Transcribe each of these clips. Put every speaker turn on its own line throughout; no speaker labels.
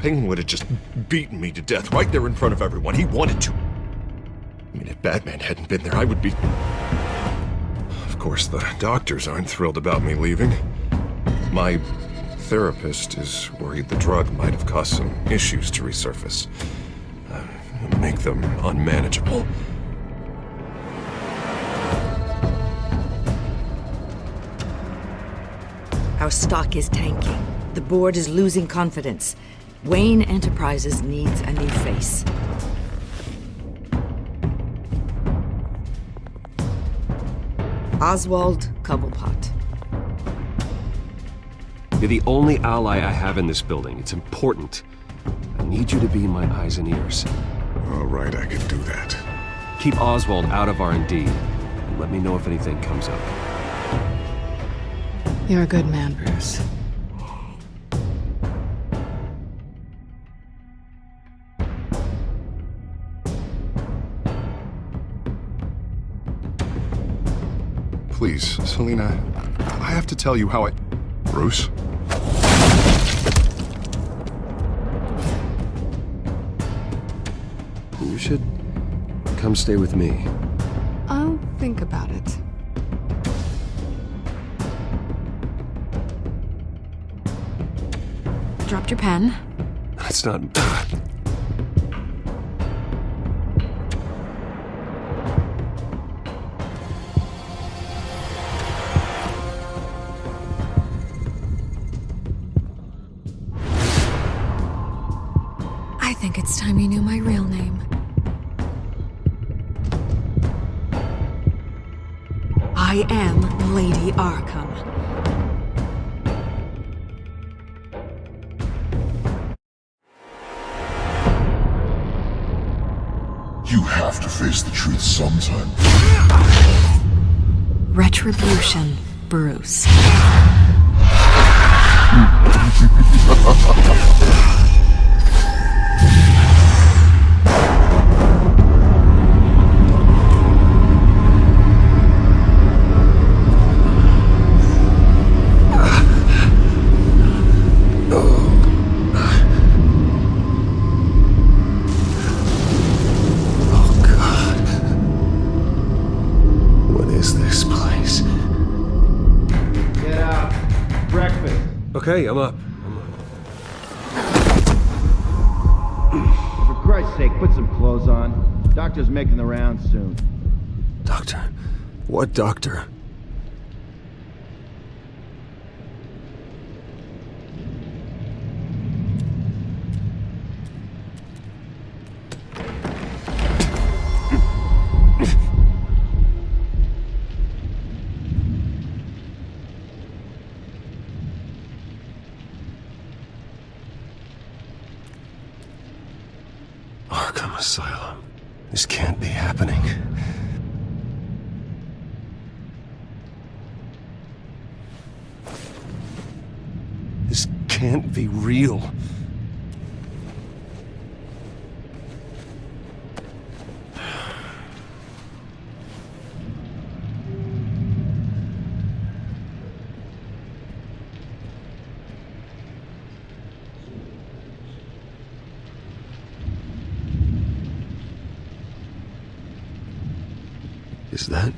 Penguin would have just beaten me to death right there in front of everyone. He wanted to. I mean, if Batman hadn't been there, I would be... Of course, the doctors aren't thrilled about me leaving. My therapist is worried the drug might have caused some issues to resurface. Make them unmanageable.
Our stock is tanking. The board is losing confidence. Wayne Enterprises needs a new face. Oswald Cobblepot.
You're the only ally I have in this building. It's important. I need you to be my eyes and ears.
All right, I can do that.
Keep Oswald out of R&D, and let me know if anything comes up.
You're a good man, Bruce.
Please, Selina, I have to tell you how I... Bruce?
You should come stay with me.
I'll think about it. Dropped your pen.
That's not...
I think it's time you knew my real name. I am Lady Arkham.
You have to face the truth sometime.
Retribution, Bruce.
Okay, I'm up.
For Christ's sake, put some clothes on. Doctor's making the rounds soon.
Doctor? What doctor? Arkham Asylum. This can't be happening. This can't be real. Is that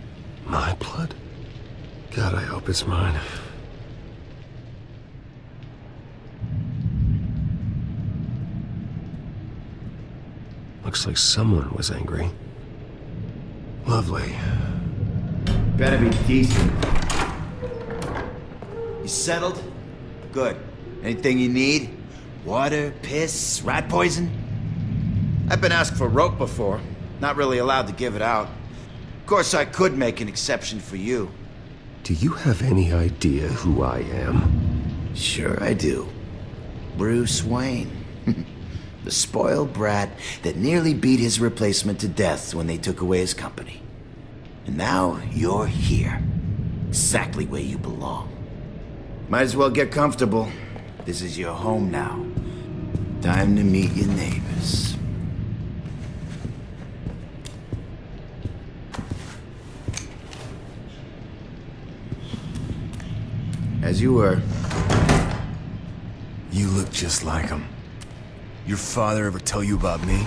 my blood? God, I hope it's mine. Looks like someone was angry. Lovely.
Better be decent. You settled? Good. Anything you need? Water, piss, rat poison? I've been asked for rope before. Not really allowed to give it out. Of course, I could make an exception for you.
Do you have any idea who I am?
Sure I do. Bruce Wayne. The spoiled brat that nearly beat his replacement to death when they took away his company. And now you're here. Exactly where you belong. Might as well get comfortable. This is your home now. Time to meet your neighbors. As you were. You look just like him.
Your father ever tell you about me?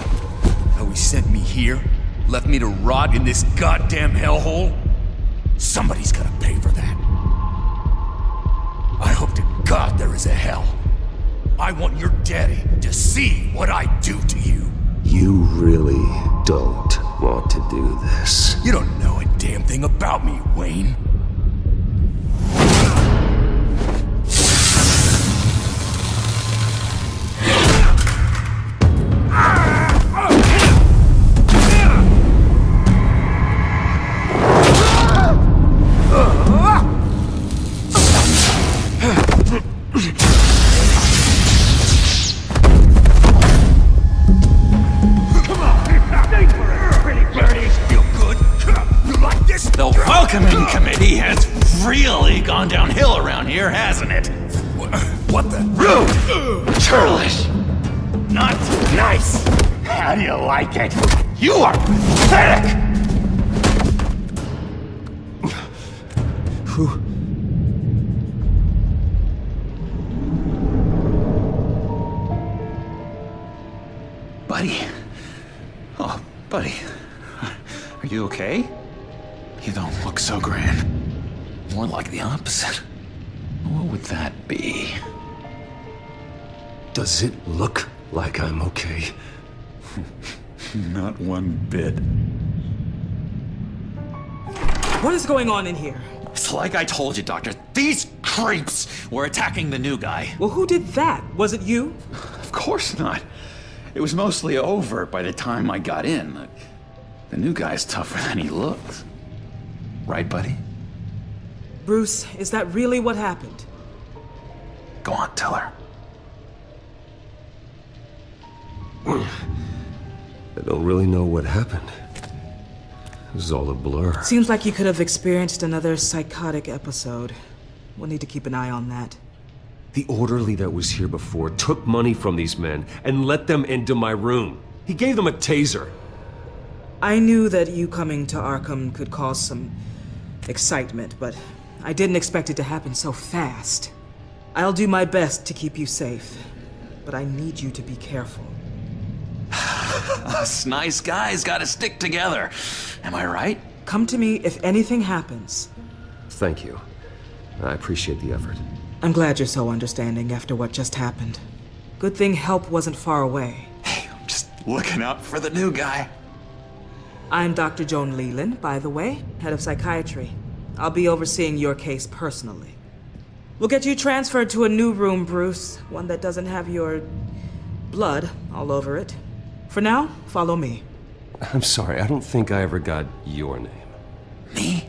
How he sent me here? Left me to rot in this goddamn hellhole? Somebody's gotta pay for that. I hope to God there is a hell. I want your daddy to see what I do to you.
You really don't want to do this.
You don't know a damn thing about me, Wayne.
Welcoming committee has really gone downhill around here, hasn't it?
What the?
Rude! Churlish! Not nice! How do you like it? You are pathetic! Buddy. Oh, buddy. Are you okay? You don't look so grand. More like the opposite. What would that be?
Does it look like I'm okay?
Not one bit.
What is going on in here?
It's like I told you, Doctor. These creeps were attacking the new guy.
Well, who did that? Was it you?
Of course not. It was mostly over by the time I got in. The new guy's tougher than he looks. Right, buddy?
Bruce, is that really what happened?
Go on, tell her.
I don't really know what happened. It was all a blur.
Seems like you could have experienced another psychotic episode. We'll need to keep an eye on that.
The orderly that was here before took money from these men and let them into my room. He gave them a taser.
I knew that you coming to Arkham could cause some excitement, but I didn't expect it to happen so fast. I'll do my best to keep you safe, but I need you to be careful.
Us nice guys gotta stick together. Am I right?
Come to me if anything happens.
Thank you. I appreciate the effort.
I'm glad you're so understanding after what just happened. Good thing help wasn't far away.
Hey, I'm just looking out for the new guy.
I'm Dr. Joan Leland, by the way, head of psychiatry. I'll be overseeing your case personally. We'll get you transferred to a new room, Bruce. One that doesn't have your blood all over it. For now, follow me.
I'm sorry, I don't think I ever got your name.
Me?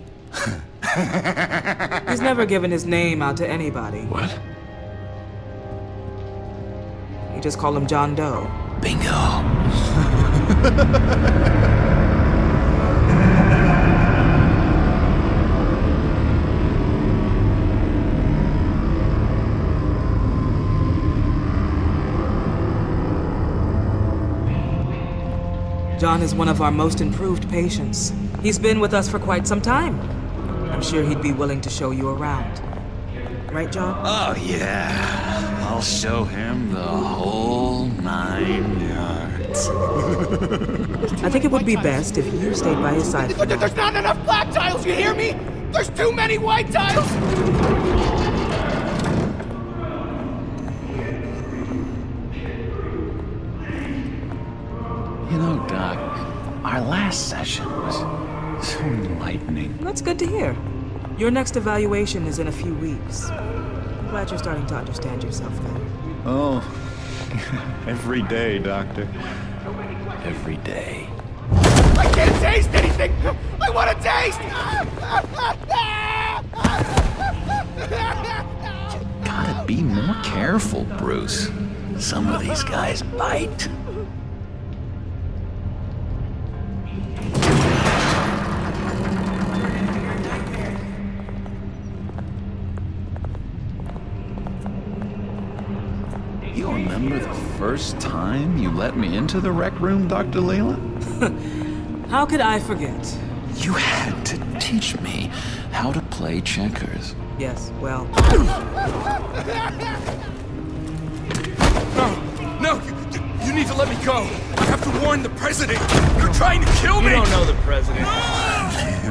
He's never given his name out to anybody.
What?
You just call him John Doe.
Bingo.
John is one of our most improved patients. He's been with us for quite some time. I'm sure he'd be willing to show you around. Right, John?
Oh, yeah. I'll show him the whole 9 yards.
I think it would be best if you stayed by his side.
There's not enough black tiles, you hear me? There's too many white tiles!
You know, Doc, our last session was so enlightening.
That's good to hear. Your next evaluation is in a few weeks. I'm glad you're starting to understand yourself better.
Oh, every day, Doctor. Every day.
I can't taste anything! I want to taste!
Gotta be more careful, Bruce. Some of these guys bite. You remember the first time you let me into the rec room, Dr. Leland?
How could I forget?
You had to teach me how to play checkers.
Yes, well...
No, need to let me go. I have to warn the president. You're trying to kill me.
You don't know the president.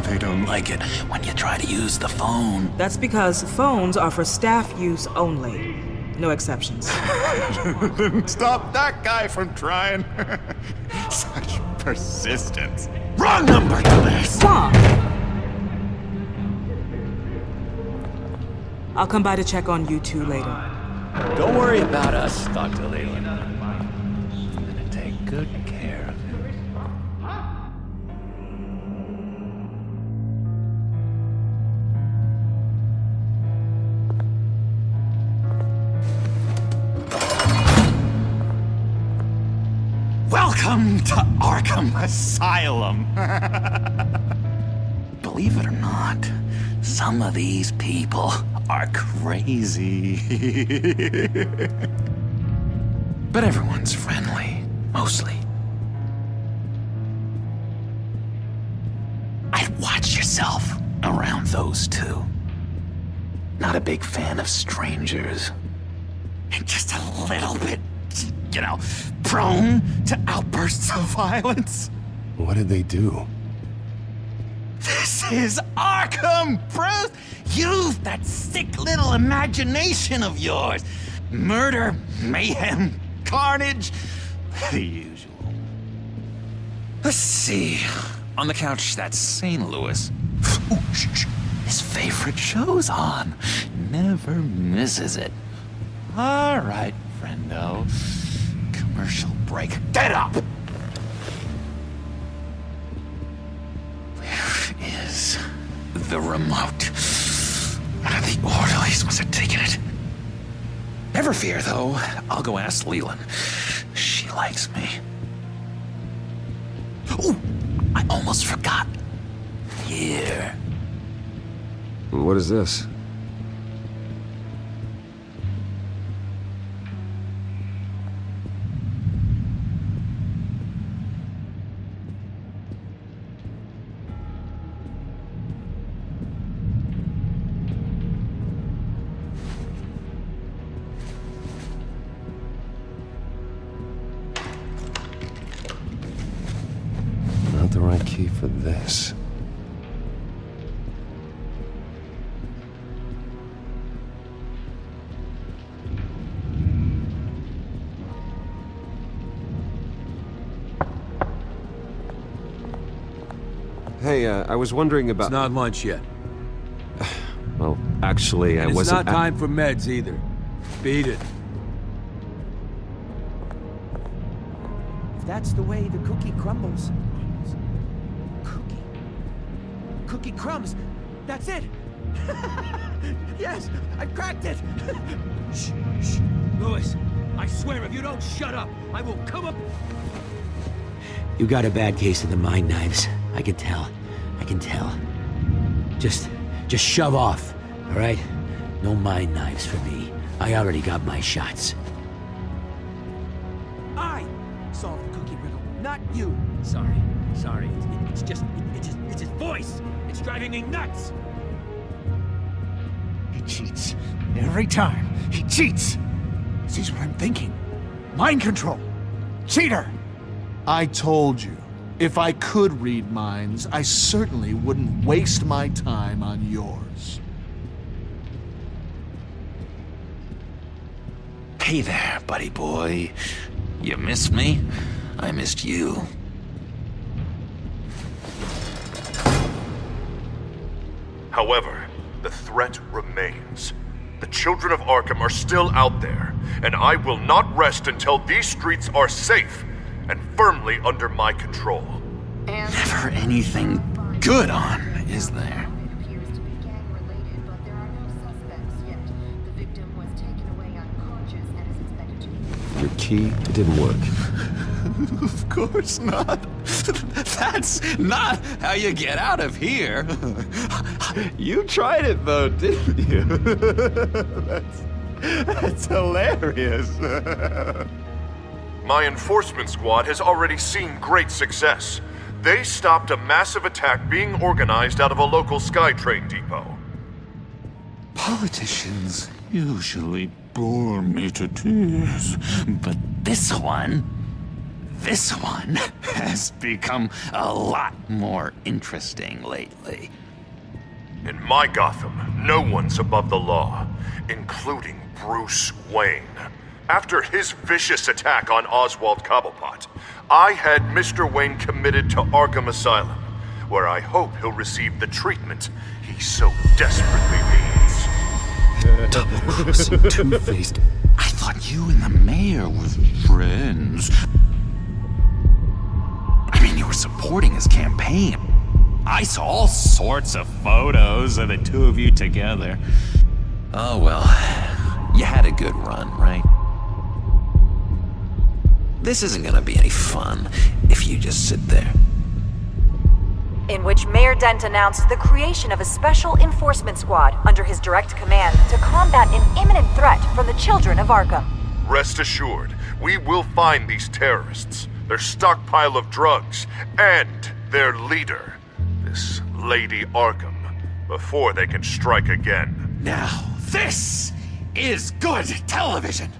They don't like it when you try to use the phone.
That's because phones are for staff use only. No exceptions.
Stop that guy from trying. Such persistence. Wrong number to this.
Stop! I'll come by to check on you two later.
Don't worry about us, Dr. Leland. I'm gonna take good care of him. Welcome to Arkham Asylum. Believe it or not, some of these people are crazy. But everyone's friendly, mostly. I'd watch yourself around those two. Not a big fan of strangers. And just a little bit, you know, prone to outbursts of violence.
What did they do?
This is Arkham, Bruce! Use that sick little imagination of yours. Murder, mayhem, carnage, the usual. Let's see. On the couch, that's St. Louis. Ooh, shh. His favorite show's on. Never misses it. All right, friendo. Commercial break. Get up! Where is the remote? One of the orderlies must have taken it. Never fear, though. I'll go ask Leland. She likes me. Ooh, I almost forgot. Here.
What is this? Not the right key for this. Hey, I was wondering about...
It's not lunch yet.
Well, actually, I
It's
wasn't...
not time for meds either. Beat it.
If that's the way the cookie crumbles. Cookie crumbs. That's it. Yes, I cracked it.
Shh, shh. Louis, I swear if you don't shut up, I will come up...
You got a bad case of the mind knives. I can tell. I can tell. Just shove off, all right? No mind knives for me. I already got my shots. I solved the cookie riddle, not you. Sorry. It's just his voice. It's driving me nuts.
He cheats. Every time. He cheats. Sees what I'm thinking. Mind control. Cheater.
I told you, if I could read minds, I certainly wouldn't waste my time on yours.
Hey there, buddy boy. You missed me? I missed you.
However, the threat remains. The children of Arkham are still out there, and I will not rest until these streets are safe and firmly under my control.
Never anything good on, is there?
Your key didn't work.
Of course not. That's not how you get out of here.
You tried it though, didn't you? That's hilarious.
My enforcement squad has already seen great success. They stopped a massive attack being organized out of a local SkyTrain depot.
Politicians usually bore me to tears, but this one This one has become a lot more interesting lately.
In my Gotham, no one's above the law, including Bruce Wayne. After his vicious attack on Oswald Cobblepot, I had Mr. Wayne committed to Arkham Asylum, where I hope he'll receive the treatment he so desperately needs.
Double-crossing, two-faced.
I thought you and the mayor were friends. I mean, you were supporting his campaign. I saw all sorts of photos of the two of you together. Oh well, you had a good run, right? This isn't gonna be any fun if you just sit there.
In which Mayor Dent announced the creation of a special enforcement squad under his direct command to combat an imminent threat from the children of Arkham.
Rest assured, we will find these terrorists, their stockpile of drugs, and their leader, this Lady Arkham, before they can strike again.
Now, this is good television!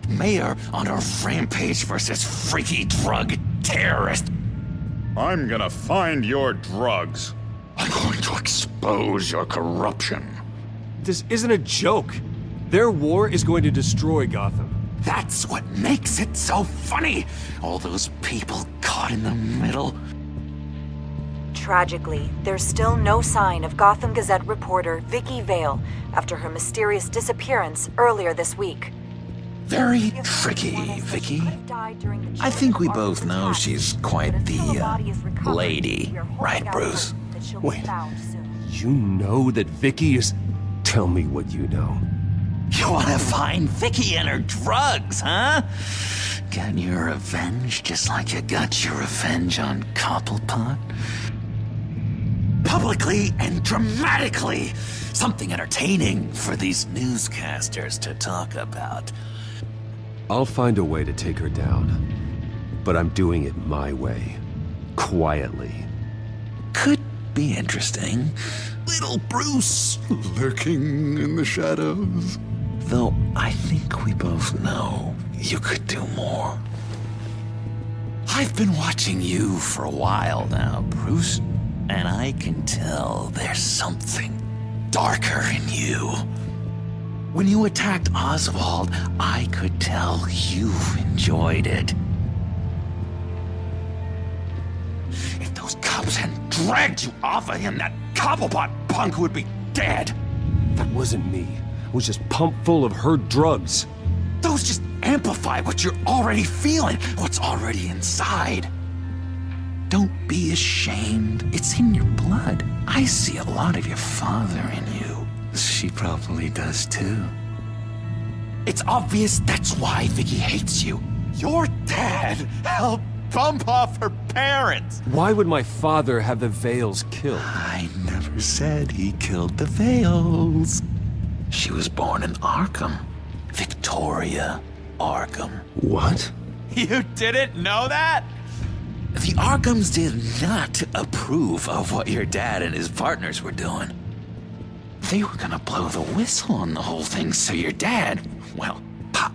Mayor on a rampage versus freaky drug terrorist.
I'm gonna find your drugs.
I'm going to expose your corruption.
This isn't a joke. Their war is going to destroy Gotham.
That's what makes it so funny! All those people caught in the middle.
Tragically, there's still no sign of Gotham Gazette reporter Vicky Vale after her mysterious disappearance earlier this week.
Very tricky, Vicky. I think we both know she's quite the, lady, right, Bruce?
Wait, you know that Vicky is... Tell me what you know.
You wanna find Vicky and her drugs, huh? Get your revenge just like you got your revenge on Cobblepot? Publicly and dramatically! Something entertaining for these newscasters to talk about.
I'll find a way to take her down. But I'm doing it my way. Quietly.
Could be interesting. Little Bruce lurking in the shadows. Though I think we both know you could do more. I've been watching you for a while now, Bruce, and I can tell there's something darker in you. When you attacked Oswald, I could tell you enjoyed it. If those cops hadn't dragged you off of him, that Cobblepot punk would be dead.
That wasn't me. I was just pumped full of her drugs.
Those just amplify what you're already feeling, what's already inside. Don't be ashamed. It's in your blood. I see a lot of your father in you. She probably does too. It's obvious that's why Vicky hates you. Your dad helped bump off her parents.
Why would my father have the Vales killed?
I never said he killed the Vales. She was born in Arkham. Victoria Arkham.
What?
You didn't know that? The Arkhams did not approve of what your dad and his partners were doing. They were gonna blow the whistle on the whole thing, so your dad, well, pop.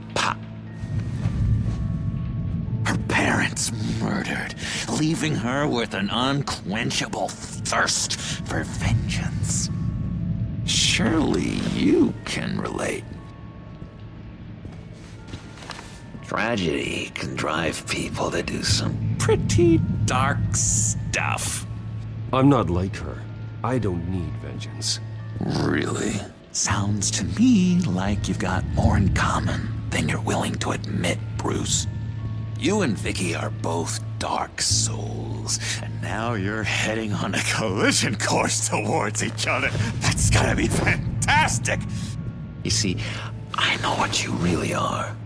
Her parents murdered, leaving her with an unquenchable thirst for vengeance. Surely you can relate. Tragedy can drive people to do some pretty dark stuff.
I'm not like her. I don't need vengeance.
Really? Sounds to me like you've got more in common than you're willing to admit, Bruce. You and Vicky are both dark souls, and now you're heading on a collision course towards each other. That's gonna be fantastic! You see, I know what you really are.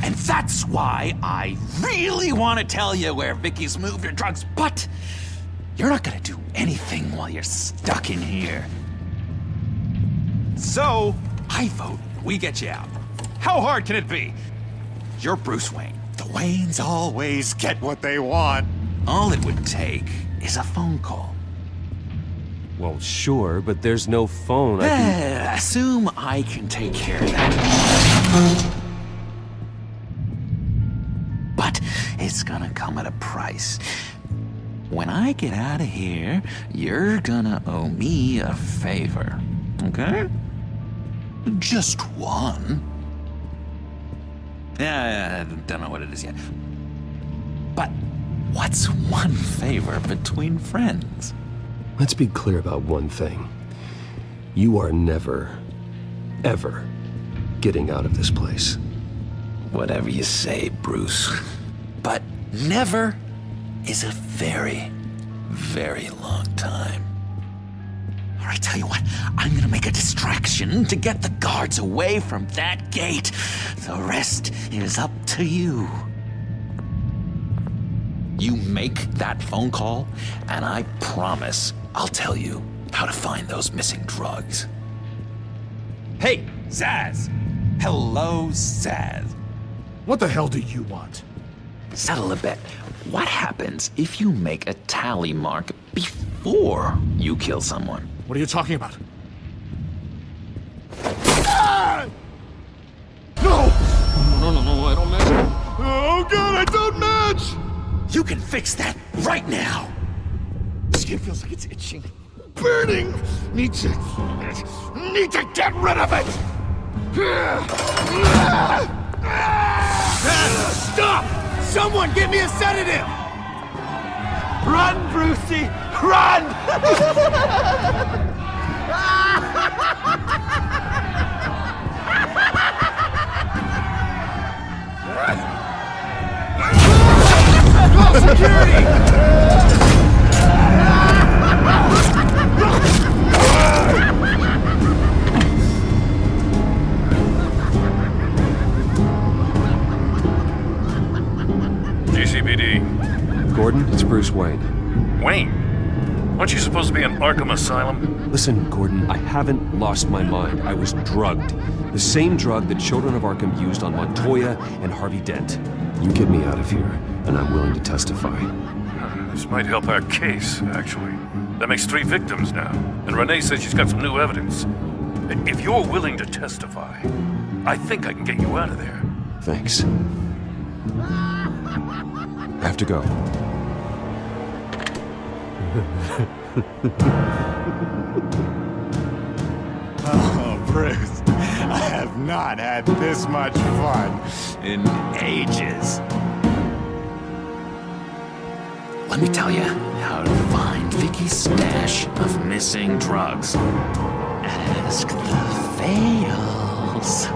And that's why I really want to tell you where Vicky's moved her drugs, but you're not gonna do anything while you're stuck in here. So, I vote we get you out. How hard can it be? You're Bruce Wayne. The Waynes always get what they want. All it would take is a phone call.
Well, sure, but there's no phone.
Assume I can take care of that. that's gonna come at a price. When I get out of here, you're gonna owe me a favor, okay? Just one. Yeah, I don't know what it is yet. But what's one favor between friends?
Let's be clear about one thing. You are never, ever getting out of this place.
Whatever you say, Bruce. But never is a very, very long time. All right, tell you what, I'm gonna make a distraction to get the guards away from that gate. The rest is up to you. You make that phone call, and I promise I'll tell you how to find those missing drugs. Hey, Zaz! Hello, Zaz.
What the hell do you want?
Settle a bet. What happens if you make a tally mark before you kill someone?
What are you talking about? No! No, I don't match. Oh god, I don't match!
You can fix that right now!
Skin feels like it's itching. Burning! Need to get rid of it!
Stop! Someone give me a sedative! Run, Brucey! Run! Security!
GCPD.
Gordon, it's Bruce Wayne.
Wayne? Aren't you supposed to be in Arkham Asylum?
Listen, Gordon, I haven't lost my mind. I was drugged. The same drug the children of Arkham used on Montoya and Harvey Dent. You get me out of here, and I'm willing to testify.
This might help our case, actually. That makes 3 victims now, and Renee says she's got some new evidence. If you're willing to testify, I think I can get you out of there.
Thanks. I have to go.
Oh, Bruce, I have not had this much fun in ages.
Let me tell you how to find Vicky's stash of missing drugs. Ask the Fails.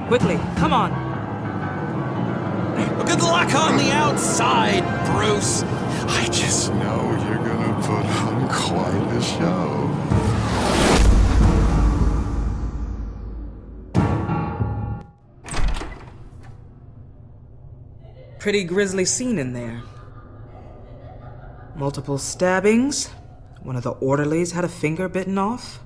Quickly, come on.
Good luck on the outside, Bruce.
I just know you're gonna put on quite a show.
Pretty grisly scene in there. Multiple stabbings. One of the orderlies had a finger bitten off.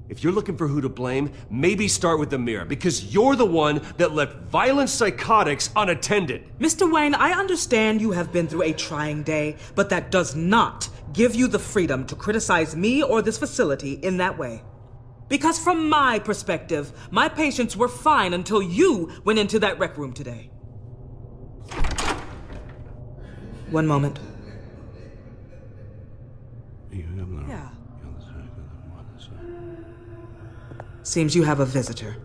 If you're looking for who to blame, maybe start with the mirror, because you're the one that left violent psychotics unattended.
Mr. Wayne, I understand you have been through a trying day, but that does not give you the freedom to criticize me or this facility in that way. Because from my perspective, my patients were fine until you went into that rec room today. One moment. Yeah. Seems you have a visitor.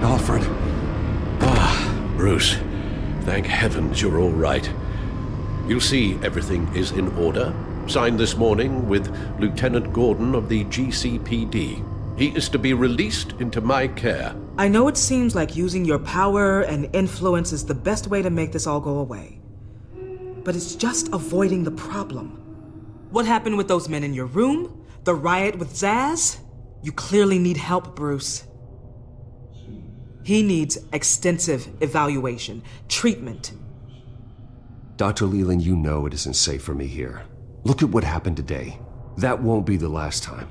Alfred. Ah, Bruce. Thank heavens you're all right. You'll see everything is in order. Signed this morning with Lieutenant Gordon of the GCPD. He is to be released into my care.
I know it seems like using your power and influence is the best way to make this all go away. But it's just avoiding the problem. What happened with those men in your room? The riot with Zaz? You clearly need help, Bruce. He needs extensive evaluation, treatment.
Dr. Leland, you know it isn't safe for me here. Look at what happened today. That won't be the last time.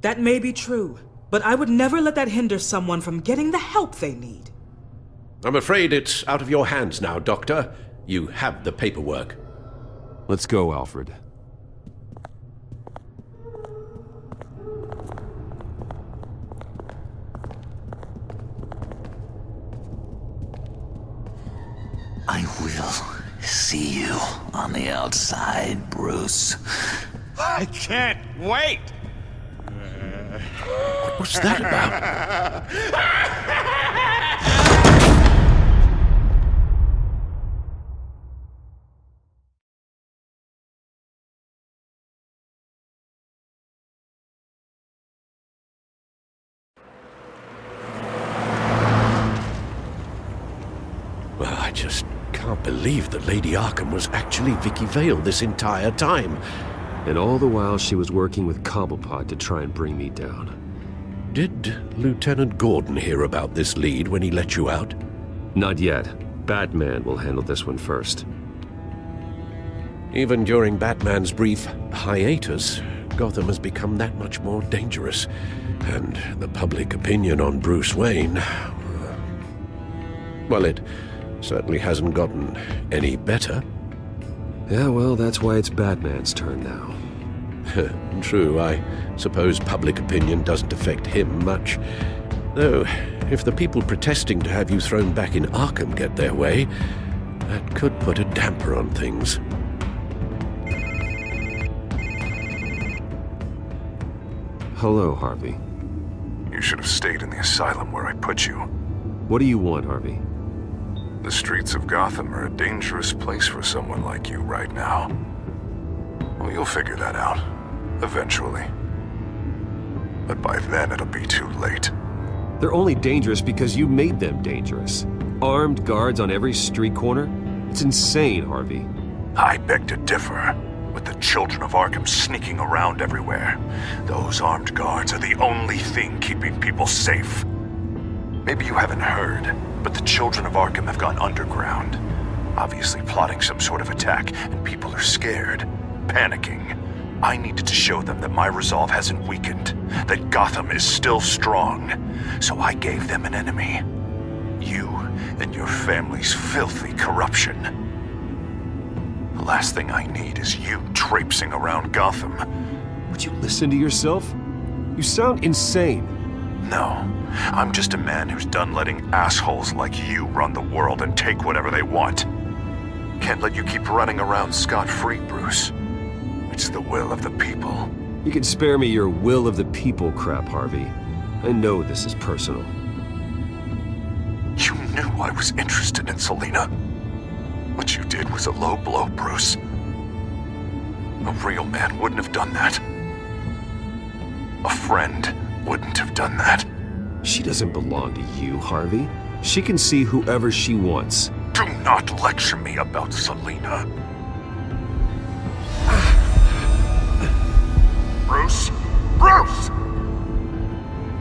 That may be true, but I would never let that hinder someone from getting the help they need.
I'm afraid it's out of your hands now, Doctor. You have the paperwork.
Let's go, Alfred.
I will see you on the outside, Bruce.
I can't wait!
What was that about? Well, I just can't believe that Lady Arkham was actually Vicky Vale this entire time.
And all the while she was working with Cobblepot to try and bring me down.
Did Lieutenant Gordon hear about this lead when he let you out?
Not yet. Batman will handle this one first.
Even during Batman's brief hiatus, Gotham has become that much more dangerous. And the public opinion on Bruce Wayne... well, it certainly hasn't gotten any better.
Yeah, well, that's why it's Batman's turn now.
True, I suppose public opinion doesn't affect him much. Though, if the people protesting to have you thrown back in Arkham get their way, that could put a damper on things.
Hello, Harvey.
You should have stayed in the asylum where I put you.
What do you want, Harvey?
The streets of Gotham are a dangerous place for someone like you right now. Well, you'll figure that out, eventually. But by then it'll be too late.
They're only dangerous because you made them dangerous. Armed guards on every street corner? It's insane, Harvey.
I beg to differ. With the children of Arkham sneaking around everywhere, those armed guards are the only thing keeping people safe. Maybe you haven't heard, but the children of Arkham have gone underground. Obviously plotting some sort of attack, and people are scared, panicking. I needed to show them that my resolve hasn't weakened, that Gotham is still strong. So I gave them an enemy. You and your family's filthy corruption. The last thing I need is you traipsing around Gotham.
Would you listen to yourself? You sound insane.
No, I'm just a man who's done letting assholes like you run the world and take whatever they want. Can't let you keep running around scot-free, Bruce. It's the will of the people.
You can spare me your will of the people crap, Harvey. I know this is personal.
You knew I was interested in Selina. What you did was a low blow, Bruce. A real man wouldn't have done that. A friend wouldn't have done that.
She doesn't belong to you, Harvey. She can see whoever she wants.
Do not lecture me about Selina. Bruce? Bruce!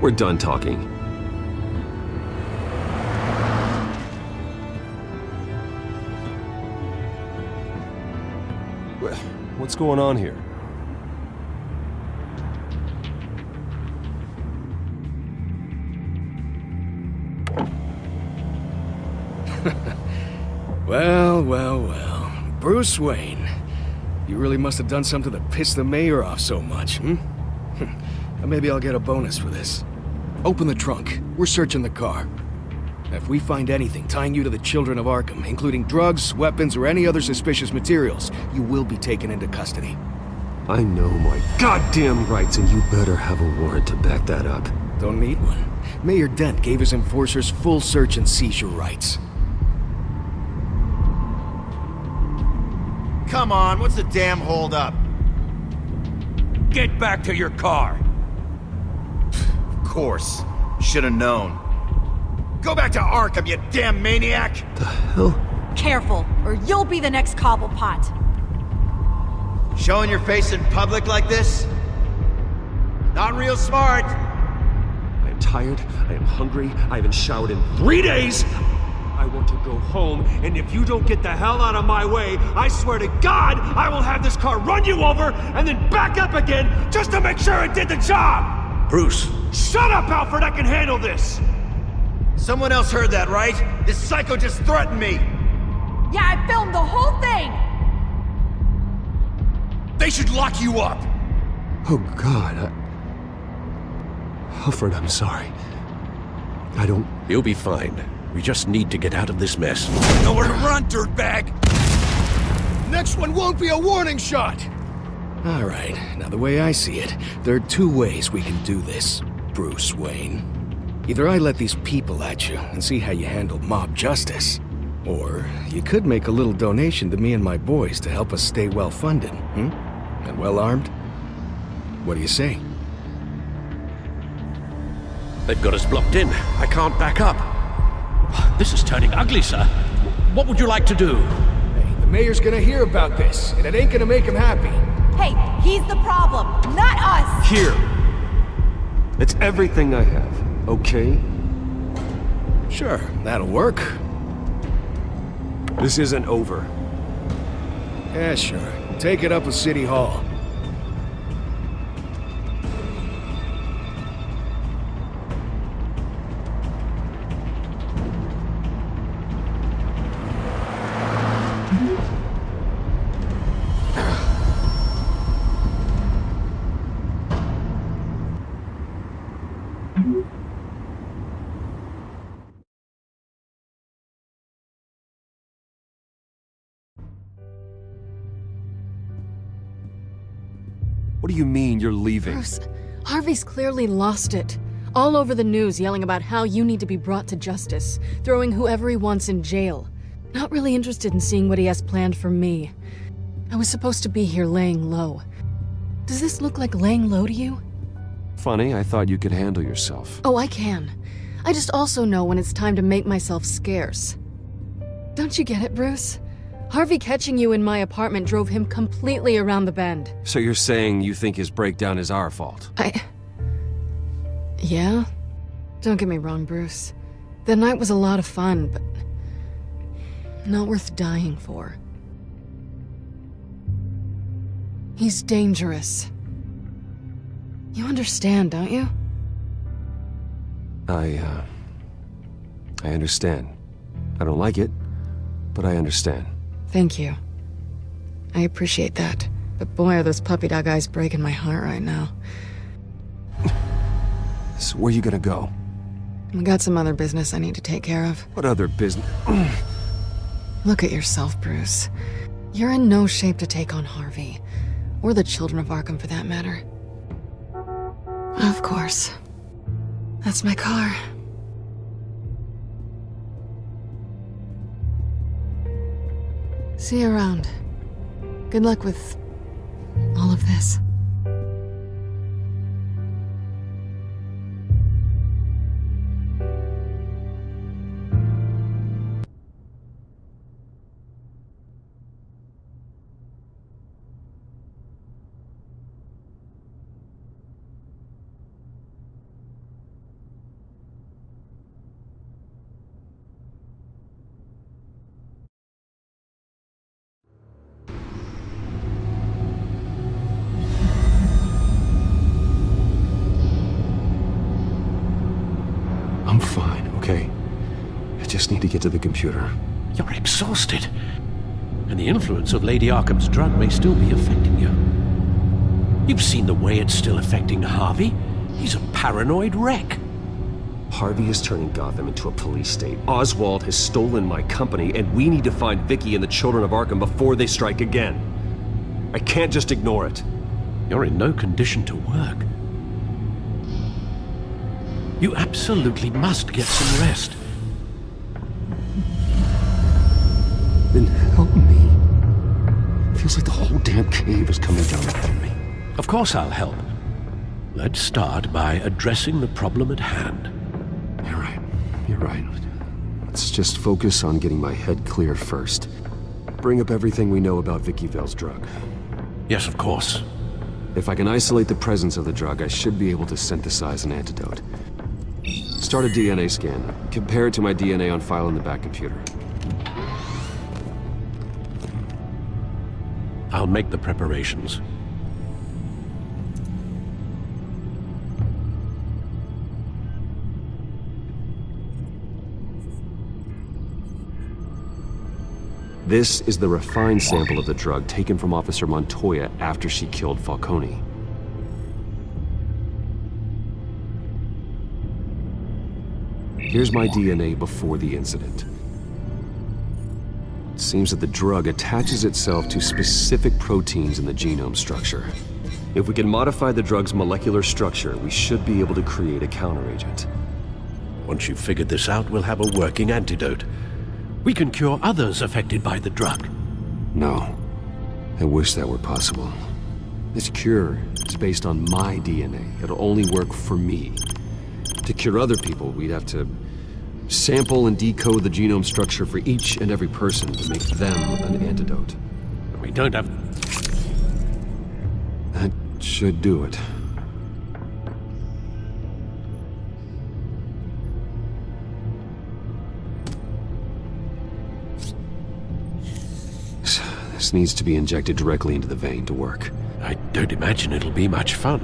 We're done talking. What's going on here?
Well. Bruce Wayne. You really must have done something to piss the mayor off so much, Maybe I'll get a bonus for this. Open the trunk. We're searching the car. If we find anything tying you to the children of Arkham, including drugs, weapons, or any other suspicious materials, you will be taken into custody.
I know my goddamn rights, and you better have a warrant to back that up.
Don't need one. Mayor Dent gave his enforcers full search and seizure rights.
Come on, what's the damn holdup?
Get back to your car!
Of course. Should've known. Go back to Arkham, you damn maniac!
The hell?
Careful, or you'll be the next Cobblepot.
Showing your face in public like this? Not real smart.
I am tired, I am hungry, I haven't showered in 3 days! I want to go home, and if you don't get the hell out of my way, I swear to God, I will have this car run you over, and then back up again, just to make sure it did the job!
Bruce!
Shut up, Alfred, I can handle this!
Someone else heard that, right? This psycho just threatened me!
Yeah, I filmed the whole thing!
They should lock you up!
Oh, God, Alfred, I'm sorry. I don't...
You'll be fine. We just need to get out of this mess.
Nowhere to run, dirtbag!
Next one won't be a warning shot! All right, now the way I see it, there are two ways we can do this, Bruce Wayne. Either I let these people at you and see how you handle mob justice, or you could make a little donation to me and my boys to help us stay well-funded, and well-armed. What do you say?
They've got us blocked in. I can't back up. This is turning ugly, sir. What would you like to do?
Hey, the mayor's gonna hear about this, and it ain't gonna make him happy.
Hey, he's the problem, not us!
Here! It's everything I have, okay?
Sure, that'll work.
This isn't over.
Yeah, sure. Take it up with City Hall.
What do you mean you're leaving?
Bruce, Harvey's clearly lost it. All over the news yelling about how you need to be brought to justice, throwing whoever he wants in jail. Not really interested in seeing what he has planned for me. I was supposed to be here laying low. Does this look like laying low to you?
Funny, I thought you could handle yourself.
Oh, I can. I just also know when it's time to make myself scarce. Don't you get it, Bruce? Harvey catching you in my apartment drove him completely around the bend.
So you're saying you think his breakdown is our fault?
Yeah? Don't get me wrong, Bruce. The night was a lot of fun, but not worth dying for. He's dangerous. You understand, don't you?
I understand. I don't like it, but I understand.
Thank you. I appreciate that. But boy, are those puppy dog eyes breaking my heart right now.
So where you gonna go?
I got some other business I need to take care of.
What other business?
Look at yourself, Bruce. You're in no shape to take on Harvey. Or the children of Arkham, for that matter. Of course. That's my car. See you around. Good luck with all of this.
I'm fine, okay? I just need to get to the computer.
You're exhausted. And the influence of Lady Arkham's drug may still be affecting you. You've seen the way it's still affecting Harvey. He's a paranoid wreck.
Harvey is turning Gotham into a police state. Oswald has stolen my company, and we need to find Vicky and the children of Arkham before they strike again. I can't just ignore it.
You're in no condition to work. You absolutely must get some rest.
Then help me. Feels like the whole damn cave is coming down upon me.
Of course I'll help. Let's start by addressing the problem at hand.
You're right. Let's just focus on getting my head clear first. Bring up everything we know about Vicky Vale's drug.
Yes, of course.
If I can isolate the presence of the drug, I should be able to synthesize an antidote. Start a DNA scan. Compare it to my DNA on file in the back computer.
I'll make the preparations.
This is the refined sample of the drug taken from Officer Montoya after she killed Falcone. Here's my DNA before the incident. It seems that the drug attaches itself to specific proteins in the genome structure. If we can modify the drug's molecular structure, we should be able to create a counteragent.
Once you've figured this out, we'll have a working antidote. We can cure others affected by the drug.
No. I wish that were possible. This cure is based on my DNA. It'll only work for me. To cure other people, we'd have to sample and decode the genome structure for each and every person to make them an antidote.
We don't have...
That should do it. This needs to be injected directly into the vein to work.
I don't imagine it'll be much fun.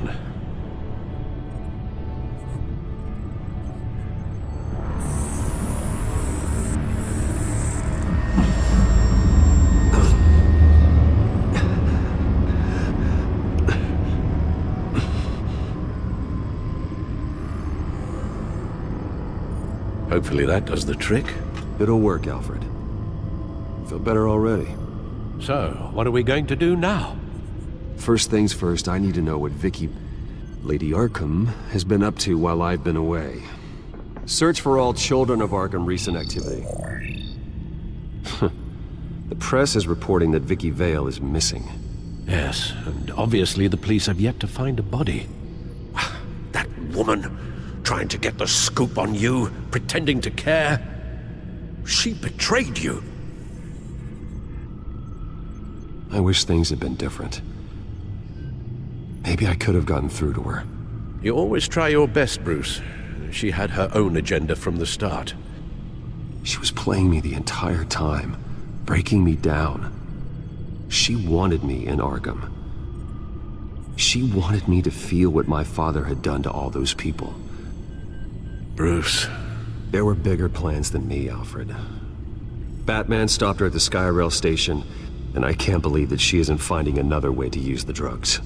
Hopefully that does the trick.
It'll work, Alfred. Feel better already.
So, what are we going to do now?
First things first, I need to know what Vicky, Lady Arkham, has been up to while I've been away. Search for all children of Arkham recent activity. The press is reporting that Vicky Vale is missing.
Yes, and obviously the police have yet to find a body. That woman, trying to get the scoop on you, pretending to care. She betrayed you.
I wish things had been different. Maybe I could have gotten through to her.
You always try your best, Bruce. She had her own agenda from the start.
She was playing me the entire time, breaking me down. She wanted me in Arkham. She wanted me to feel what my father had done to all those people.
Bruce.
There were bigger plans than me, Alfred. Batman stopped her at the Skyrail station, and I can't believe that she isn't finding another way to use the drugs.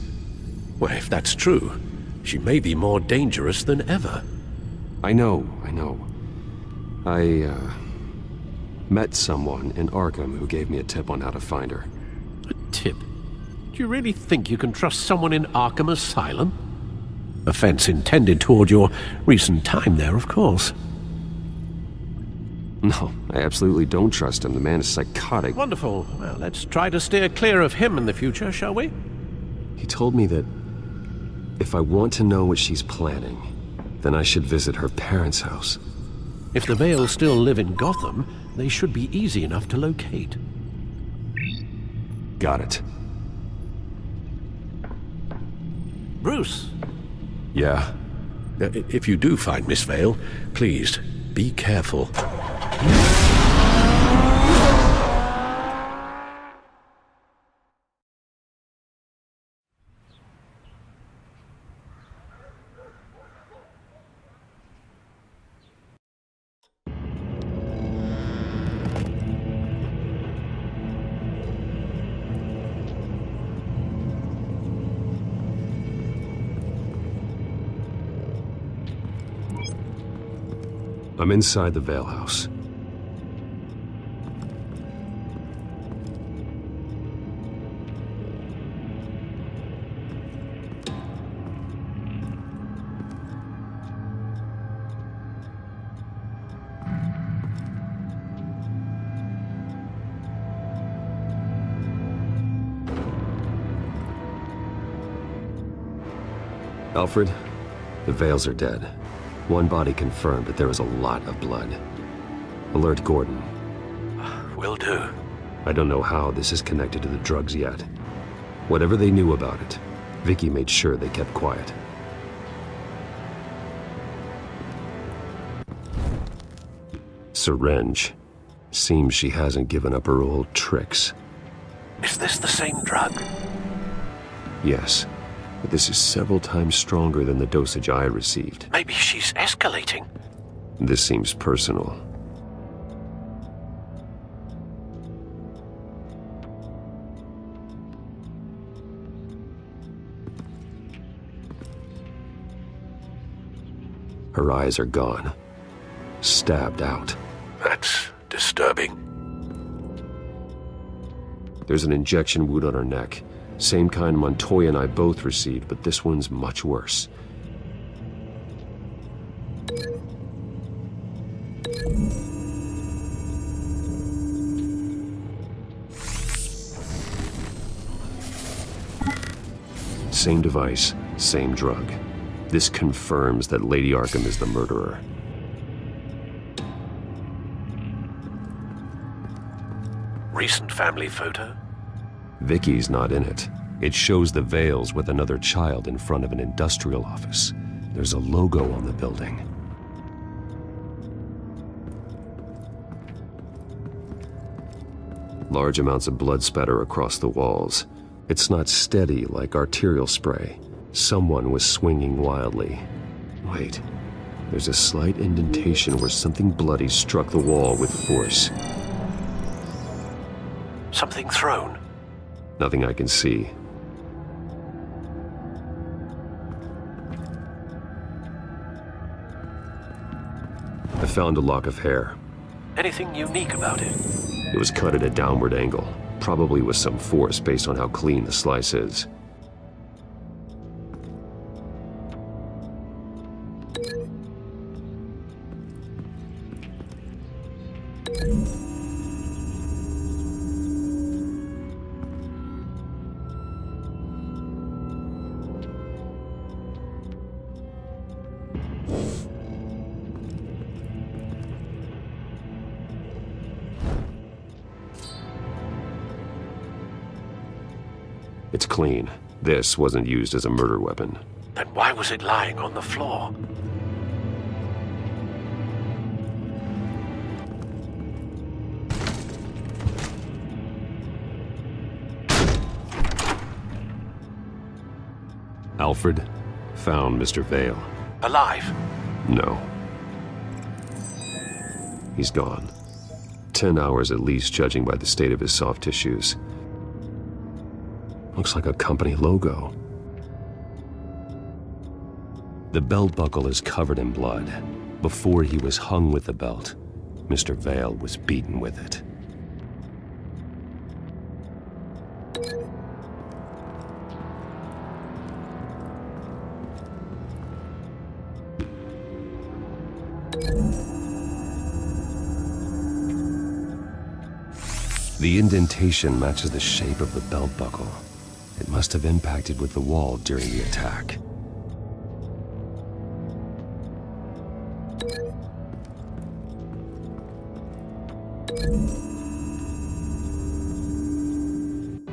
Well, if that's true, she may be more dangerous than ever.
I know. I met someone in Arkham who gave me a tip on how to find her.
A tip? Do you really think you can trust someone in Arkham Asylum? Offense intended toward your recent time there, of course.
No, I absolutely don't trust him. The man is psychotic.
Wonderful. Well, let's try to steer clear of him in the future, shall we?
He told me that if I want to know what she's planning, then I should visit her parents' house.
If the Vale still live in Gotham, they should be easy enough to locate.
Got it.
Bruce.
Yeah?
If you do find Miss Vale, please, be careful.
I'm inside the Vale house. Alfred, the Vales are dead. One body confirmed, but there is a lot of blood. Alert Gordon.
Will do.
I don't know how this is connected to the drugs yet. Whatever they knew about it, Vicky made sure they kept quiet. Syringe. Seems she hasn't given up her old tricks.
Is this the same drug?
Yes, but this is several times stronger than the dosage I received.
Maybe she's escalating.
This seems personal. Her eyes are gone. Stabbed out.
That's disturbing.
There's an injection wound on her neck. Same kind Montoya and I both received, but this one's much worse. Same device, same drug. This confirms that Lady Arkham is the murderer.
Recent family photo?
Vicky's not in it. It shows the Vales with another child in front of an industrial office. There's a logo on the building. Large amounts of blood spatter across the walls. It's not steady like arterial spray. Someone was swinging wildly. Wait, there's a slight indentation where something bloody struck the wall with force.
Something thrown?
Nothing I can see. I found a lock of hair.
Anything unique about it?
It was cut at a downward angle, probably with some force based on how clean the slice is. It's clean. This wasn't used as a murder weapon.
Then why was it lying on the floor?
Alfred found Mr. Vale.
Alive?
No. He's gone. 10 hours at least, judging by the state of his soft tissues. Looks like a company logo. The belt buckle is covered in blood. Before he was hung with the belt, Mr. Vale was beaten with it. The indentation matches the shape of the belt buckle. It must have impacted with the wall during the attack.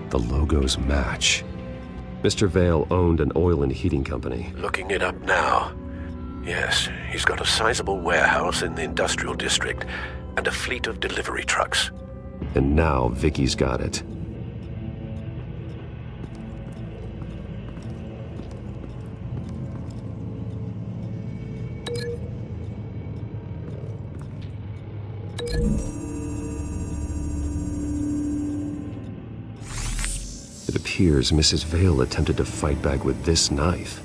The logos match. Mr. Vale owned an oil and heating company.
Looking it up now. Yes, he's got a sizable warehouse in the industrial district and a fleet of delivery trucks.
And now Vicky's got it. It appears Mrs. Vale attempted to fight back with this knife,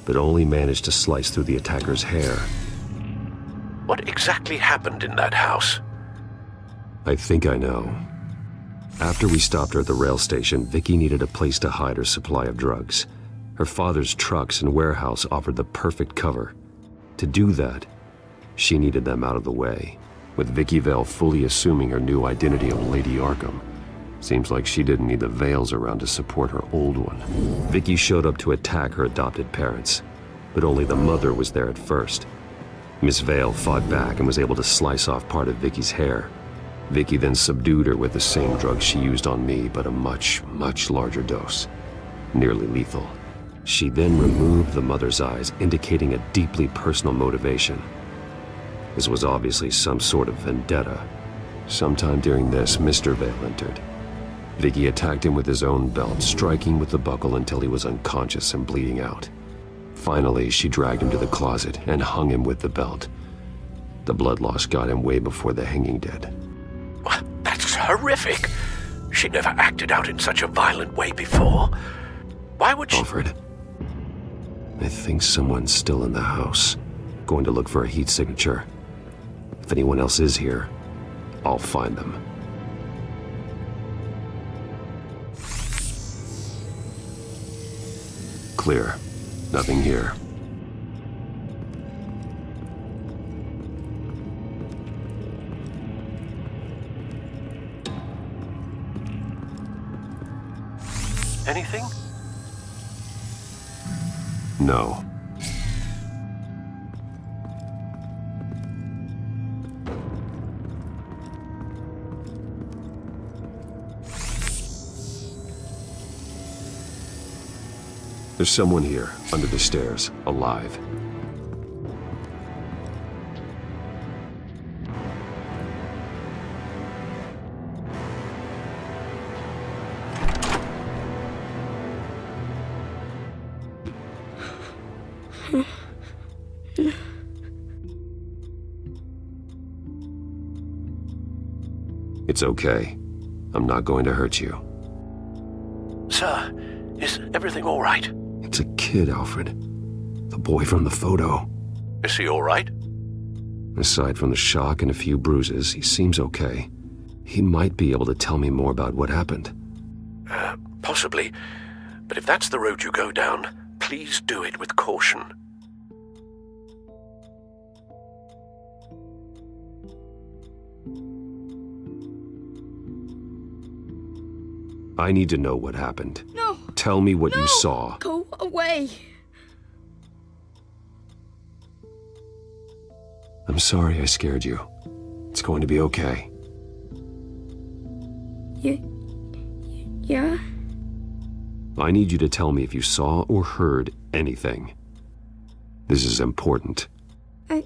but only managed to slice through the attacker's hair.
What exactly happened in that house?
I think I know. After we stopped her at the rail station, Vicky needed a place to hide her supply of drugs. Her father's trucks and warehouse offered the perfect cover. To do that, she needed them out of the way, with Vicky Vale fully assuming her new identity of Lady Arkham. Seems like she didn't need the Vales around to support her old one. Vicky showed up to attack her adopted parents, but only the mother was there at first. Miss Vale fought back and was able to slice off part of Vicky's hair. Vicky then subdued her with the same drug she used on me, but a much, much larger dose. Nearly lethal. She then removed the mother's eyes, indicating a deeply personal motivation. This was obviously some sort of vendetta. Sometime during this, Mr. Vale entered. Vicky attacked him with his own belt, striking with the buckle until he was unconscious and bleeding out. Finally, she dragged him to the closet and hung him with the belt. The blood loss got him way before the hanging did.
That's horrific. She never acted out in such a violent way before. Why would she—
Alfred, I think someone's still in the house. going to look for a heat signature. If anyone else is here, I'll find them. Clear. Nothing here.
Anything?
No. There's someone here, under the stairs, alive. It's okay. I'm not going to hurt you.
Sir, is everything all right?
It's a kid, Alfred. The boy from the photo.
Is he all right?
Aside from the shock and a few bruises, he seems okay. He might be able to tell me more about what happened.
Possibly. But if that's the road you go down, please do it with caution.
I need to know what happened.
No!
Tell me what you saw.
Go away!
I'm sorry I scared you. It's going to be okay.
Yeah?
I need you to tell me if you saw or heard anything. This is important.
I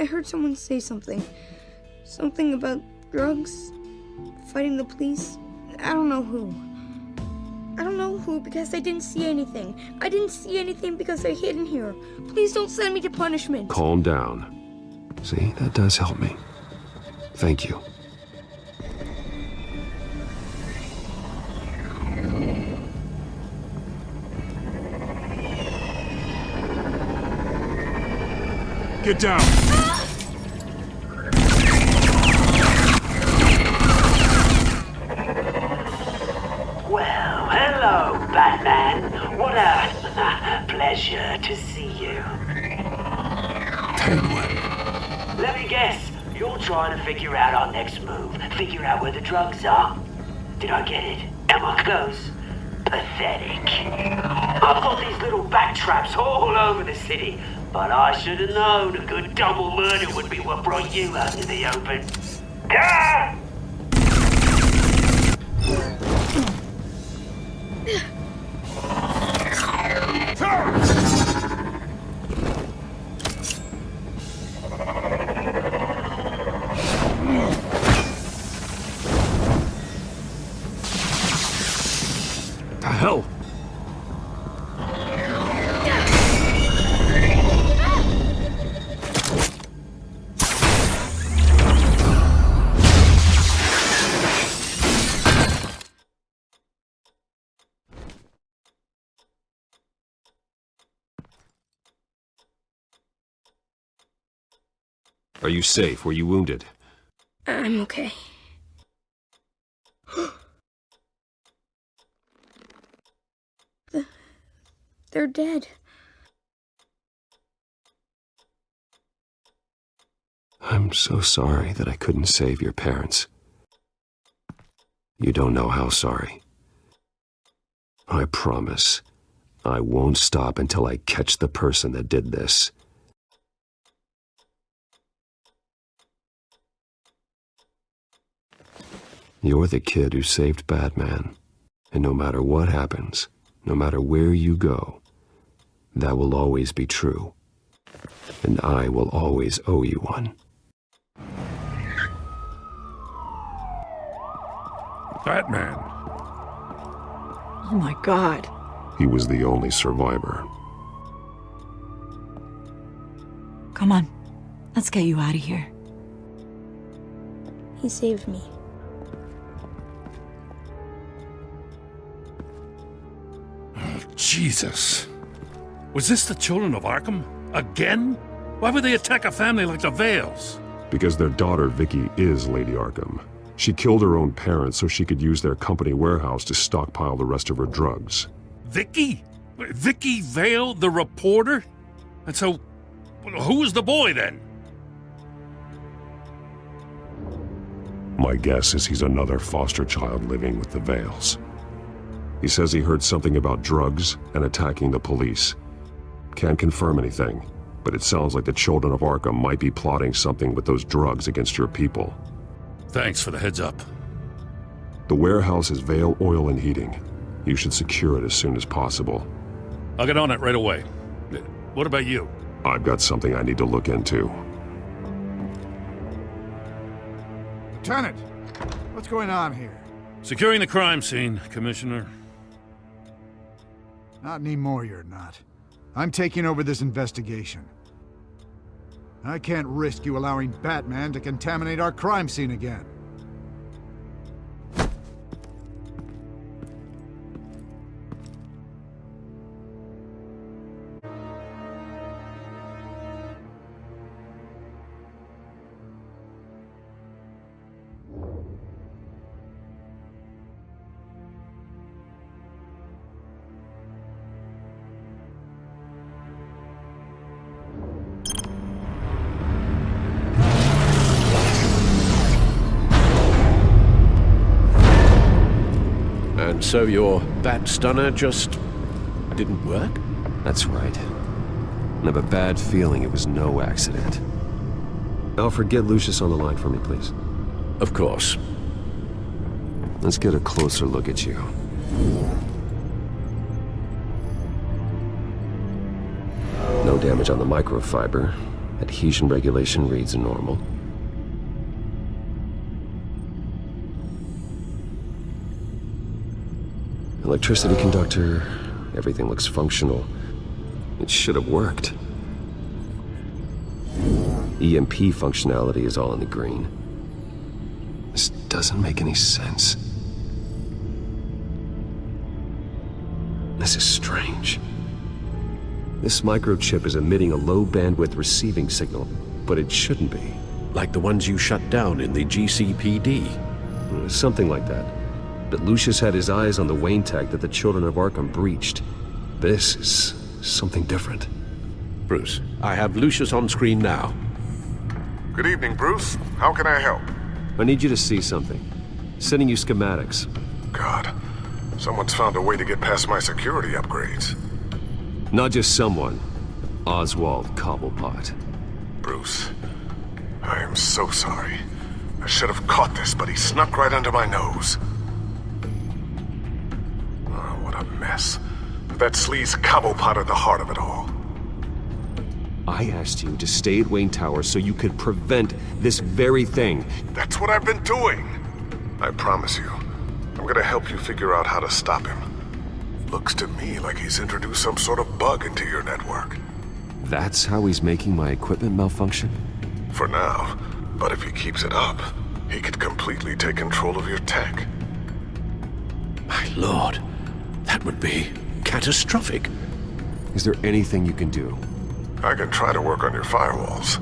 heard someone say something. Something about drugs, fighting the police. I don't know who. I don't know who because I didn't see anything. I didn't see anything because I hid in here. Please don't send me to punishment.
Calm down. See, that does help me. Thank you.
Get down!
Well, hello, Batman. What a pleasure to see you.
Penguin.
Let me guess, you're trying to figure out our next move. Figure out where the drugs are. Did I get it? Am I close? Pathetic. I've got these little bat traps all over the city, but I should have known a good double murder would be what brought you out in the open. Ah!
The hell? Are you safe? Were you wounded?
I'm okay. They're dead.
I'm so sorry that I couldn't save your parents. You don't know how sorry. I promise, I won't stop until I catch the person that did this. You're the kid who saved Batman, and no matter what happens, no matter where you go, that will always be true, and I will always owe you one.
Batman.
Oh my God.
He was the only survivor.
Come on, let's get you out of here.
He saved me.
Jesus. Was this the children of Arkham? Again? Why would they attack a family like the Vales?
Because their daughter, Vicky, is Lady Arkham. She killed her own parents so she could use their company warehouse to stockpile the rest of her drugs.
Vicky? Vicky Vale, the reporter? And so, who was the boy then?
My guess is he's another foster child living with the Vales. He says he heard something about drugs and attacking the police. Can't confirm anything, but it sounds like the children of Arkham might be plotting something with those drugs against your people.
Thanks for the heads up.
The warehouse is Vale Oil and Heating. You should secure it as soon as possible.
I'll get on it right away. What about you?
I've got something I need to look into.
Lieutenant, what's going on here?
Securing the crime scene, Commissioner.
Not anymore, you're not. I'm taking over this investigation. I can't risk you allowing Batman to contaminate our crime scene again.
And so your bat stunner just didn't work?
That's right. I have a bad feeling it was no accident. Alfred, get Lucius on the line for me, please.
Of course.
Let's get a closer look at you. No damage on the microfiber. Adhesion regulation reads normal. Electricity conductor, everything looks functional. It should have worked. EMP functionality is all in the green. This doesn't make any sense. This is strange. This microchip is emitting a low bandwidth receiving signal, but it shouldn't be.
Like the ones you shut down in the GCPD.
Something like that. But Lucius had his eyes on the Wayne tech that the children of Arkham breached. This is something different.
Bruce, I have Lucius on screen now.
Good evening, Bruce. How can I help?
I need you to see something. Sending you schematics.
God, someone's found a way to get past my security upgrades.
Not just someone. Oswald Cobblepot.
Bruce, I am so sorry. I should have caught this, but he snuck right under my nose. Oh, what a mess. That sleaze Cobblepot at the heart of it all.
I asked you to stay at Wayne Tower so you could prevent this very thing.
That's what I've been doing. I promise you, I'm gonna help you figure out how to stop him. Looks to me like he's introduced some sort of bug into your network.
That's how he's making my equipment malfunction?
For now, but if he keeps it up, he could completely take control of your tech.
My lord, that would be catastrophic.
Is there anything you can do?
I can try to work on your firewalls,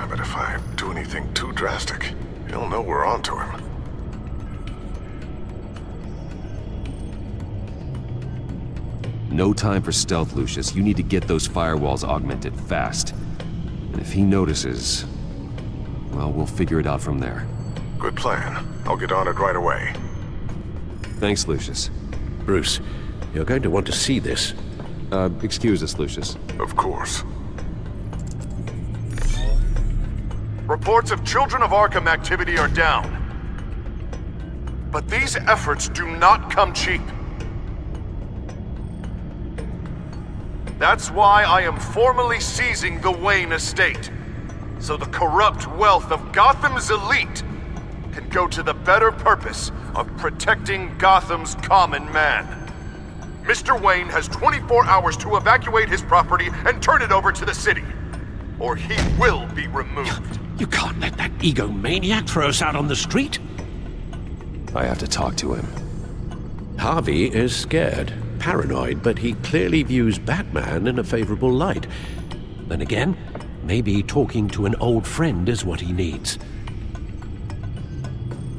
but if I do anything too drastic, he'll know we're onto him.
No time for stealth, Lucius. You need to get those firewalls augmented fast. And if he notices, well, we'll figure it out from there.
Good plan. I'll get on it right away.
Thanks, Lucius.
Bruce, you're going to want to see this.
Excuse us, Lucius.
Of course.
Reports of Children of Arkham activity are down. But these efforts do not come cheap. That's why I am formally seizing the Wayne estate, so the corrupt wealth of Gotham's elite can go to the better purpose of protecting Gotham's common man. Mr. Wayne has 24 hours to evacuate his property and turn it over to the city, or he will be removed.
You can't let that egomaniac throw us out on the street.
I have to talk to him.
Harvey is scared, paranoid, but he clearly views Batman in a favorable light. Then again, Maybe talking to an old friend is what he needs.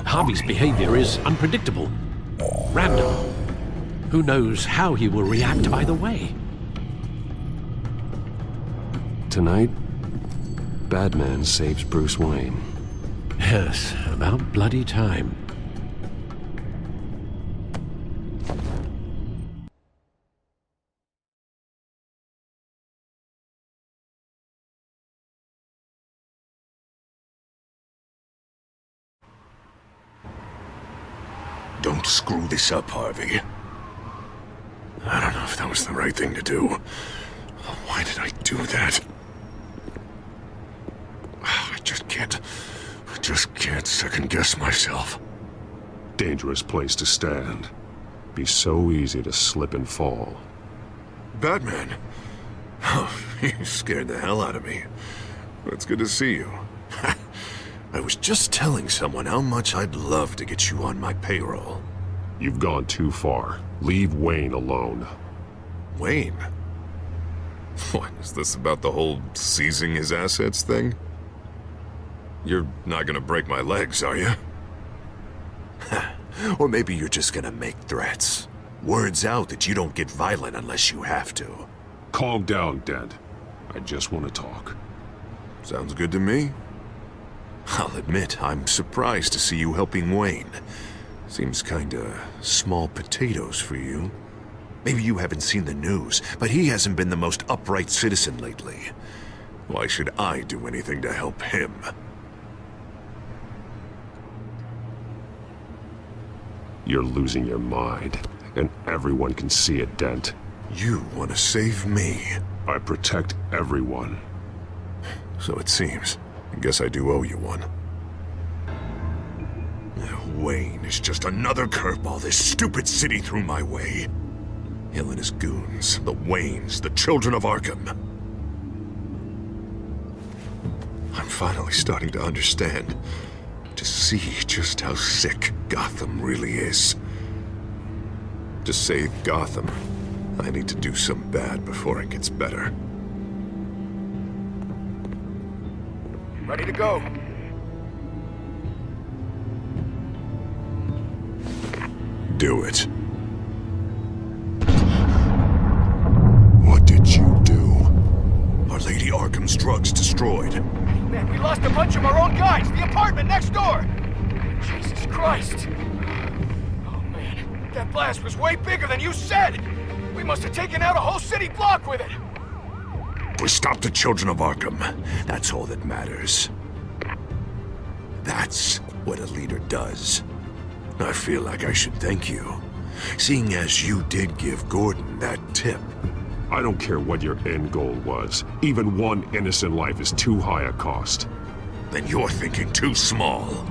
Harvey's behavior is unpredictable, random. Who knows how he will react either way?
Tonight, Batman saves Bruce Wayne.
Yes, about bloody time.
Don't screw this up, Harvey. I don't know if that was the right thing to do. Why did I do that? I just can't second-guess myself.
Dangerous place to stand. Be so easy to slip and fall.
Batman? Oh, you scared the hell out of me. It's good to see you. I was just telling someone how much I'd love to get you on my payroll.
You've gone too far. Leave Wayne alone.
Wayne? What, is this about the whole seizing his assets thing? You're not gonna break my legs, are you? Or maybe you're just gonna make threats. Words out that you don't get violent unless you have to.
Calm down, Dent. I just want to talk.
Sounds good to me. I'll admit, I'm surprised to see you helping Wayne. Seems kinda small potatoes for you. Maybe you haven't seen the news, but he hasn't been the most upright citizen lately. Why should I do anything to help him?
You're losing your mind, and everyone can see it, Dent.
You want to save me?
I protect everyone.
So it seems. I guess I do owe you one. Wayne is just another curveball this stupid city threw my way. Hill and his goons, the Waynes, the children of Arkham. I'm finally starting to understand, to see just how sick Gotham really is. To save Gotham, I need to do some bad before it gets better.
Ready to go.
Do it. What did you do? Our Lady Arkham's drugs destroyed.
Man, we lost a bunch of our own guys. The apartment next door. Jesus Christ. Oh, man. That blast was way bigger than you said. We must have taken out a whole city block with it.
We stopped the children of Arkham. That's all that matters. That's what a leader does. I feel like I should thank you, seeing as you did give Gordon that tip.
I don't care what your end goal was. Even one innocent life is too high a cost.
Then you're thinking too small.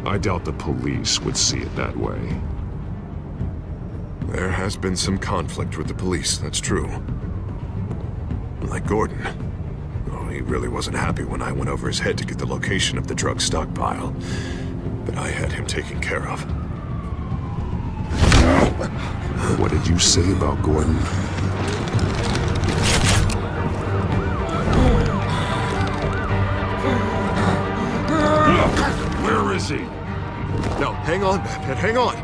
I doubt the police would see it that way.
There has been some conflict with the police, that's true. Like Gordon. Oh, he really wasn't happy when I went over his head to get the location of the drug stockpile. But I had him taken care of.
What did you say about Gordon? Where is he?
No, hang on, Batman, hang on!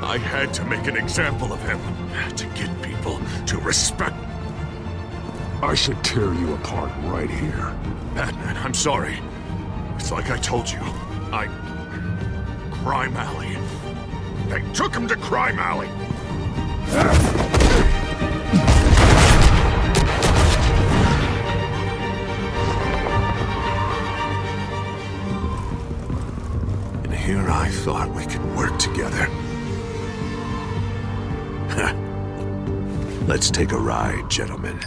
I had to make an example of him, to get people to respect.
I should tear you apart right here.
Batman, I'm sorry. It's like I told you. Crime Alley. They took him to Crime Alley! And here I thought we could work together. Let's take a ride, gentlemen.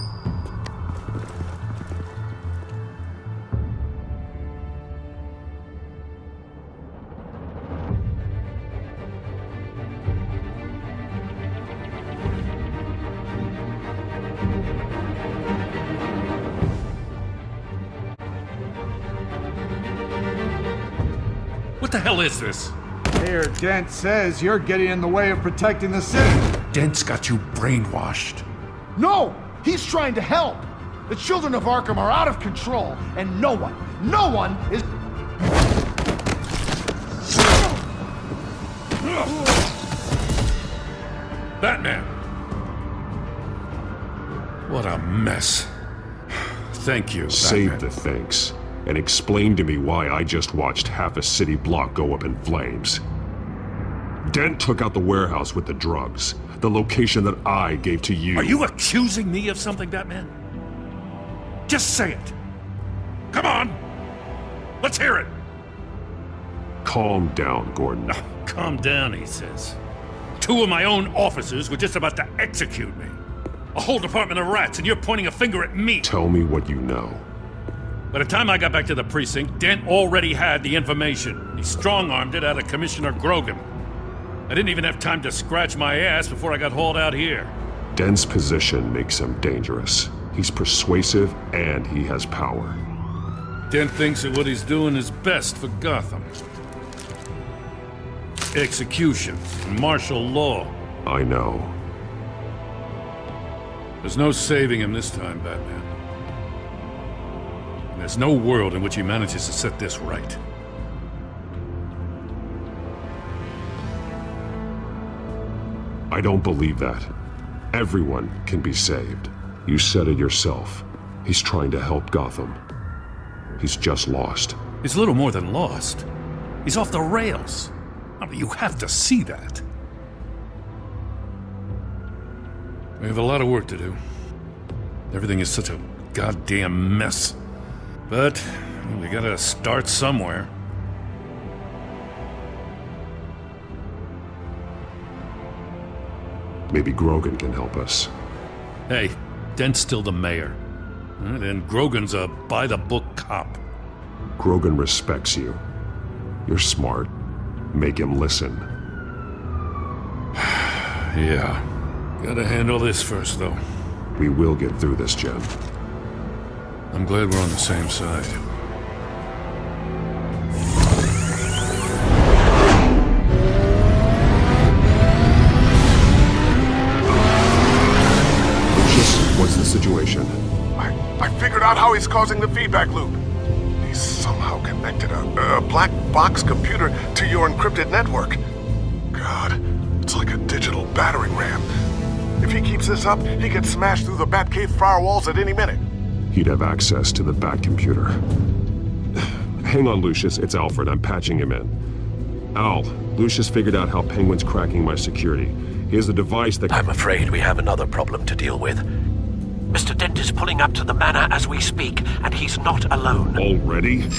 What the hell is this?
Mayor Dent says you're getting in the way of protecting the city.
Dent's got you brainwashed.
No! He's trying to help!
The children of Arkham are out of control, and no one is...
Batman! What a mess. Thank you,
Save
Batman.
the thanks, and explain to me why I just watched half a city block go up in flames. Dent took out the warehouse with the drugs, the location that I gave to you.
Are you accusing me of something, Batman? Just say it. Come on! Let's hear it!
Calm down, Gordon.
Oh, calm down, he says. 2 of my own officers were just about to execute me. A whole department of rats, and you're pointing a finger at me.
Tell me what you know.
By the time I got back to the precinct, Dent already had the information. He strong-armed it out of Commissioner Grogan. I didn't even have time to scratch my ass before I got hauled out here.
Dent's position makes him dangerous. He's persuasive, and he has power.
Dent thinks that what he's doing is best for Gotham. Execution, martial law.
I know.
There's no saving him this time, Batman. And there's no world in which he manages to set this right.
I don't believe that. Everyone can be saved. You said it yourself. He's trying to help Gotham. He's just lost.
He's a little more than lost. He's off the rails. I mean, you have to see that. We have a lot of work to do. Everything is such a goddamn mess. But we gotta start somewhere.
Maybe Grogan can help us.
Hey, Dent's still the mayor. And Grogan's a by-the-book cop.
Grogan respects you. You're smart. Make him listen.
Yeah. Gotta handle this first, though.
We will get through this, Jen.
I'm glad we're on the same side.
What's the situation?
I figured out how he's causing the feedback loop. He's somehow connected a black box computer to your encrypted network. God, it's like a digital battering ram. If he keeps this up, he could smash through the Batcave firewalls at any minute.
He'd have access to the Bat computer. Hang on, Lucius. It's Alfred. I'm patching him in. Al, Lucius figured out how Penguin's cracking my security. He has a device that...
I'm afraid we have another problem to deal with. Mr. Dent is pulling up to the manor as we speak, and he's not alone.
Already?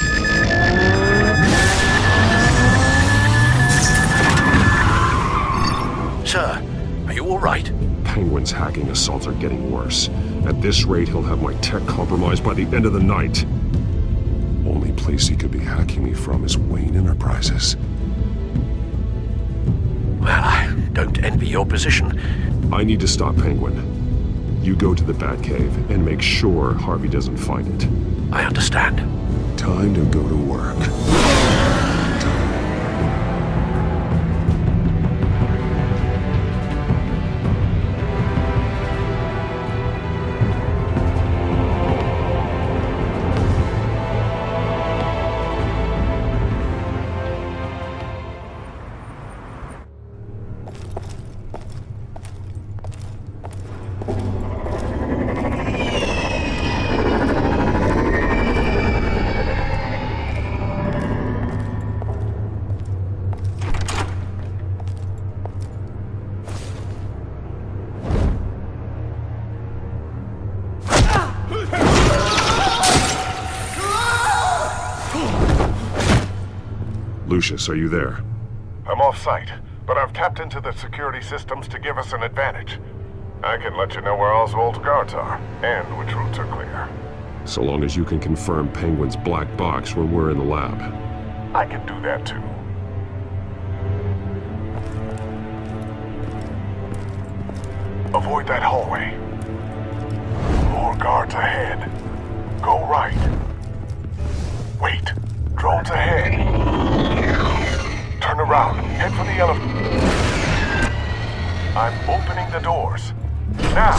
Sir, are you all right?
Penguin's hacking assaults are getting worse. At this rate, he'll have my tech compromised by the end of the night. Only place he could be hacking me from is Wayne Enterprises.
Well, I don't envy your position.
I need to stop Penguin. You go to the Batcave and make sure Harvey doesn't find it.
I understand.
Time to go to work. Lucius, are you there?
I'm off-site, but I've tapped into the security systems to give us an advantage. I can let you know where Oswald's guards are, and which routes are clear.
So long as you can confirm Penguin's black box when we're in the lab.
I can do that too. Avoid that hallway. More guards ahead. Go right. Wait. Drones ahead. Turn around. Head for the elevator. I'm opening the doors. Now.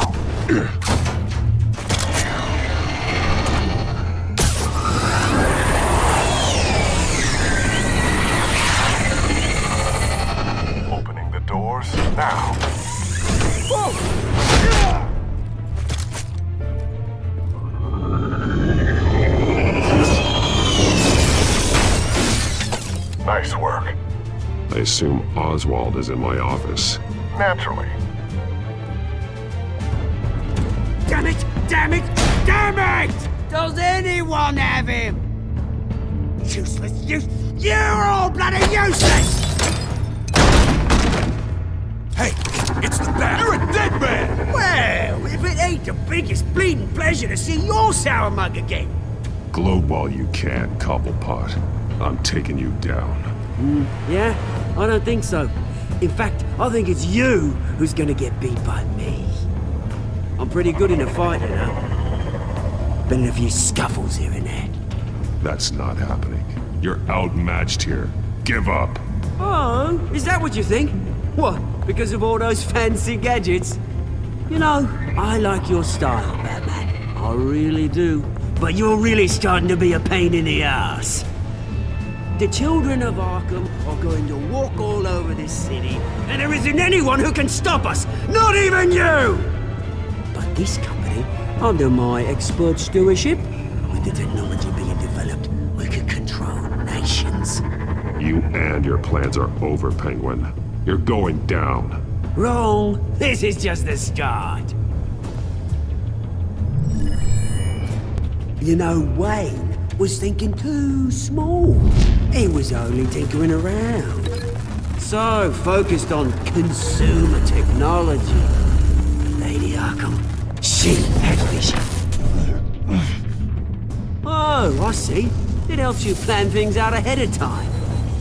Nice work.
I assume Oswald is in my office.
Naturally.
Damn it! Damn it! Damn it! Does anyone have him? Useless, you're all bloody useless!
Hey, it's the Bat. You're a dead man!
Well, if it ain't the biggest bleeding pleasure to see your sour mug again.
Gloat while you can, Cobblepot. I'm taking you down.
Yeah? I don't think so. In fact, I think it's you who's gonna get beat by me. I'm pretty good in a fight, you know. Been in a few scuffles here and there.
That's not happening. You're outmatched here. Give up.
Oh, is that what you think? What, because of all those fancy gadgets? You know, I like your style, Batman. I really do. But you're really starting to be a pain in the ass. The children of Arkham are going to walk all over this city, and there isn't anyone who can stop us, not even you! But this company, under my expert stewardship, with the technology being developed, we could control nations.
You and your plans are over, Penguin. You're going down.
Wrong. This is just the start. You know, Wayne was thinking too small. He was only tinkering around. So focused on consumer technology. Lady Arkham, she had vision. Oh, I see. It helps you plan things out ahead of time.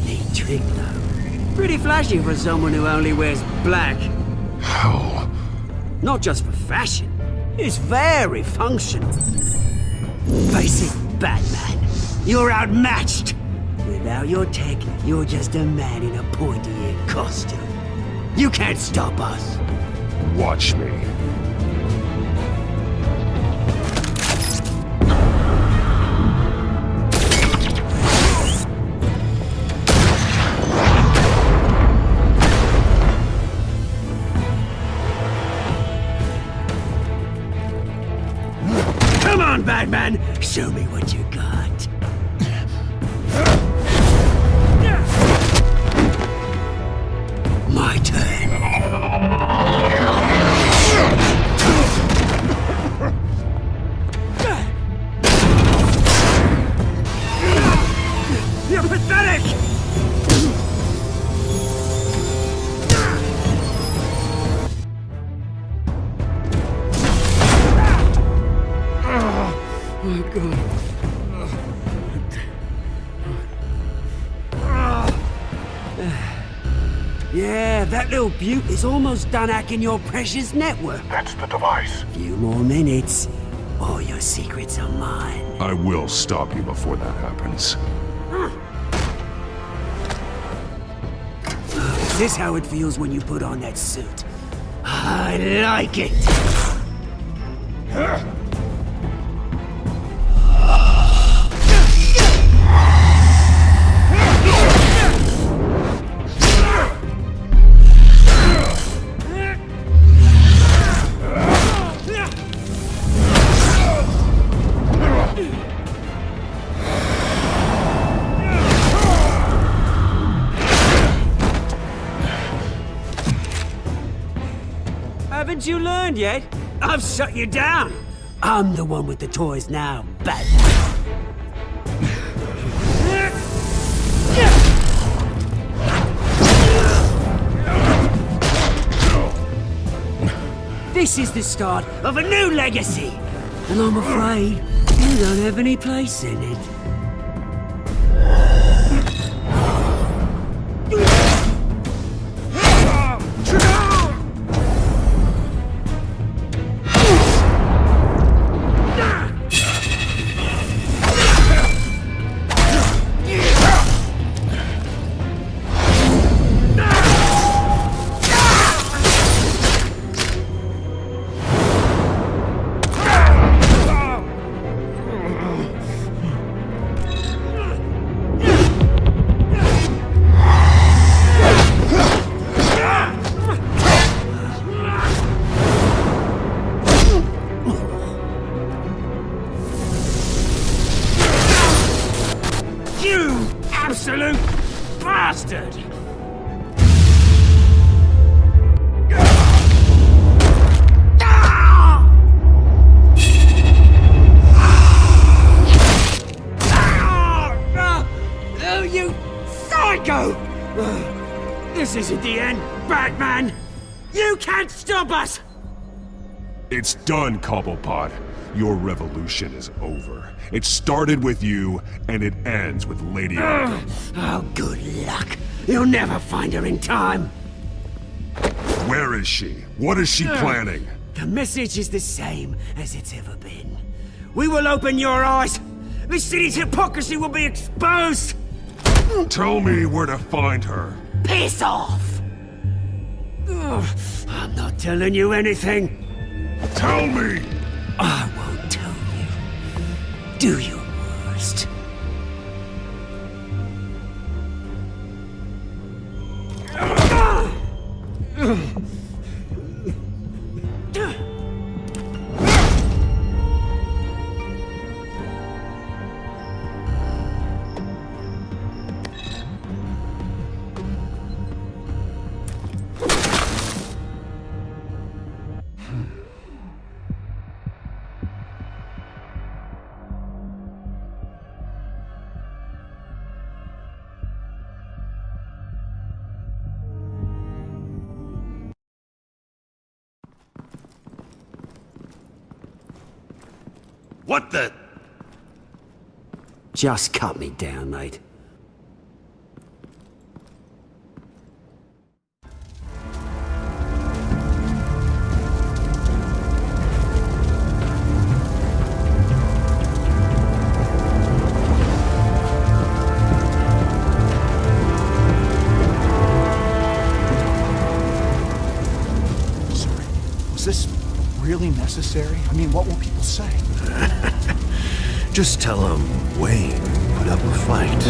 Neat trick, though. Pretty flashy for someone who only wears black.
Hell.
Not just for fashion. It's very functional. Face it, Batman. You're outmatched. Without your tech, you're just a man in a pointy-eared costume. You can't stop us.
Watch me.
Come on, Batman! Show me what you got. My turn. You're pathetic!
Oh, God.
Yeah, that little beaut is almost done hacking your precious network.
That's the device.
Few more minutes. All your secrets are mine.
I will stop you before that happens.
Is this how it feels when you put on that suit? I like it! Haven't you learned yet? I've shut you down. I'm the one with the toys now, Batman. This is the start of a new legacy, and I'm afraid you don't have any place in it. You absolute bastard! Oh, you psycho! This isn't the end, Batman! You can't stop us!
It's done, Cobblepot. Your revolution is over. It started with you, and it ends with Lady Arkham.
Oh, good luck. You'll never find her in time.
Where is she? What is she planning?
The message is the same as it's ever been. We will open your eyes. The city's hypocrisy will be exposed.
Tell me where to find her.
Piss off! I'm not telling you anything.
Tell me!
I won't tell you. Do your worst.
What the?
Just cut me down, mate.
Was this really necessary? I mean, what will people say?
Just tell him Wayne put up a fight.